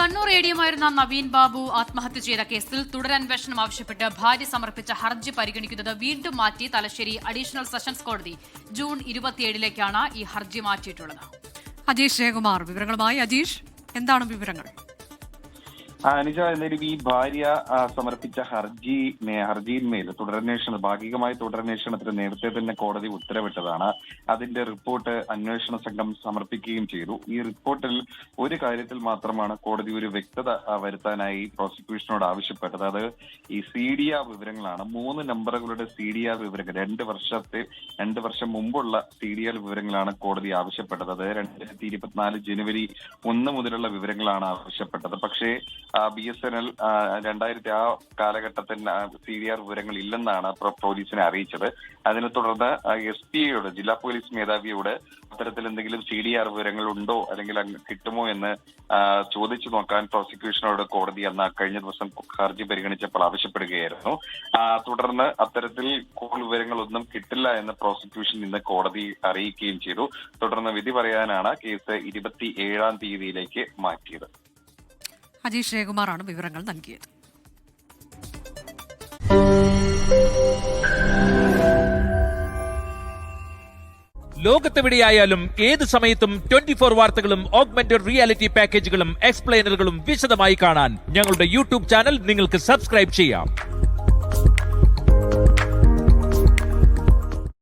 കണ്ണൂർ എഡിഎമായിരുന്ന നവീൻ ബാബു ആത്മഹത്യ ചെയ്ത കേസിൽ തുടരന്വേഷണം ആവശ്യപ്പെട്ട് ഭാര്യ സമർപ്പിച്ച ഹർജി പരിഗണിക്കുന്നത് വീണ്ടും മാറ്റി തലശ്ശേരി അഡീഷണൽ സെഷൻസ് കോടതി. ജൂൺ 27ലേക്കാണ് ഈ ഹർജി മാറ്റിയിട്ടുള്ളത്. അജീഷ് ജയകുമാർ വിവരങ്ങളുമായി. അജീഷ്, എന്താണ് വിവരങ്ങൾ? അനുജ, എന്നാലും ഈ ഭാര്യ സമർപ്പിച്ച ഹർജിയിന്മേൽ ഭാഗികമായ തുടരന്വേഷണത്തിന് നേരത്തെ തന്നെ കോടതി ഉത്തരവിട്ടതാണ്. അതിന്റെ റിപ്പോർട്ട് അന്വേഷണ സംഘം സമർപ്പിക്കുകയും ചെയ്തു. ഈ റിപ്പോർട്ടിൽ ഒരു കാര്യത്തിൽ മാത്രമാണ് കോടതി ഒരു വ്യക്തത വരുത്താനായി പ്രോസിക്യൂഷനോട് ആവശ്യപ്പെട്ടത്. അത് ഈ CDR വിവരങ്ങളാണ്. 3 നമ്പറുകളുടെ CDR വിവരങ്ങൾ, 2 വർഷം മുമ്പുള്ള CDR വിവരങ്ങളാണ് കോടതി ആവശ്യപ്പെട്ടത്. അത് 2024 ജനുവരി 1 മുതലുള്ള വിവരങ്ങളാണ് ആവശ്യപ്പെട്ടത്. പക്ഷേ BSNL 2000 ആ കാലഘട്ടത്തിൽ CDR വിവരങ്ങൾ ഇല്ലെന്നാണ് പോലീസിനെ അറിയിച്ചത്. അതിനെ തുടർന്ന് SPയോട്, ജില്ലാ പോലീസ് മേധാവിയോട് അത്തരത്തിൽ എന്തെങ്കിലും CDR വിവരങ്ങൾ ഉണ്ടോ അല്ലെങ്കിൽ കിട്ടുമോ എന്ന് ചോദിച്ചു നോക്കാൻ പ്രോസിക്യൂഷനോട് കോടതി കഴിഞ്ഞ ദിവസം ഹർജി പരിഗണിച്ചപ്പോൾ ആവശ്യപ്പെടുകയായിരുന്നു. തുടർന്ന് അത്തരത്തിൽ വിവരങ്ങളൊന്നും കിട്ടില്ല എന്ന് പ്രോസിക്യൂഷൻ ഇന്ന് കോടതി അറിയിക്കുകയും ചെയ്തു. തുടർന്ന് വിധി പറയാനാണ് കേസ് 27-ാം തീയതിയിലേക്ക് മാറ്റിയത്. അജീഷ് ജയകുമാറാണ് വിവരങ്ങൾ നൽകിയത്. ലോകത്തെവിടെയായാലും ഏത് സമയത്തും 24 വാർത്തകളും ഓഗ്മെന്റഡ് റിയാലിറ്റി പാക്കേജുകളും എക്സ്പ്ലെയിനറുകളും വിശദമായി കാണാൻ ഞങ്ങളുടെ YouTube ചാനൽ നിങ്ങൾക്ക് സബ്സ്ക്രൈബ് ചെയ്യാം.